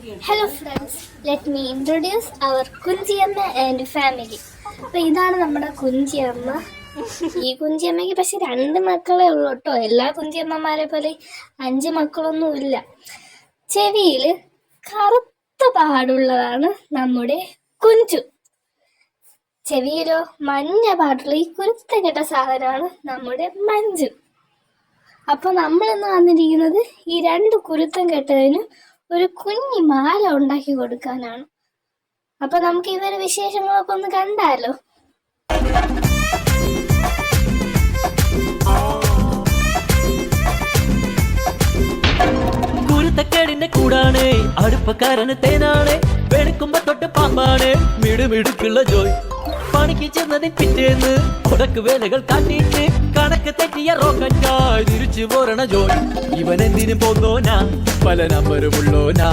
Hello friends, let me introduce our Kunchiyamma and family. അപ്പോൾ ഇതാണ് നമ്മുടെ കുഞ്ചിയമ്മ. ഈ കുഞ്ചിയമ്മയ്ക്ക് പക്ഷെ 2 മക്കളേ ഉള്ളൂ കേട്ടോ. എല്ലാ കുഞ്ചിയമ്മമാരെ പോലെ 5 മക്കളൊന്നും ഇല്ല. ചെവിയിൽ കറുത്ത പാടുള്ളതാണ് നമ്മുടെ കുഞ്ചു. ചെവിയിലോ മഞ്ഞ പാടുള്ള ഈ കുരുത്തം കെട്ട സാധനമാണ് നമ്മുടെ മഞ്ജു. അപ്പോൾ നമ്മളിന്ന് വന്നിരിക്കുന്നത് ഈ 2 കുരുത്തം കെട്ടതിന് ഒരു കുഞ്ഞി മാല ഉണ്ടാക്കി കൊടുക്കാനാണ്. അപ്പൊ നമുക്ക് ഇവരുടെ വിശേഷങ്ങളൊക്കെ ഒന്ന് കണ്ടാലോ. കുരുത്തക്കേടിന്റെ കൂടാണ്, അടുപ്പക്കാരന് തേനാണ്, വെളുക്കുമ്പോ തൊട്ട് പാമ്പാണ്, മിടുമിടുക്കുള്ള ജോയ്. പണിക്ക് ചെന്നതിൽ പിറ്റേന്ന് ഉടക്ക് വേലകൾ കാട്ടിയിട്ട് കണക്ക് തെറ്റിയ റോക്കറ്റായി തിരിച്ചു പോരണ ജോയ്. ഇവൻ എന്തിനു പോന്നോനാ, പല നമ്പരുമുള്ളോനാ.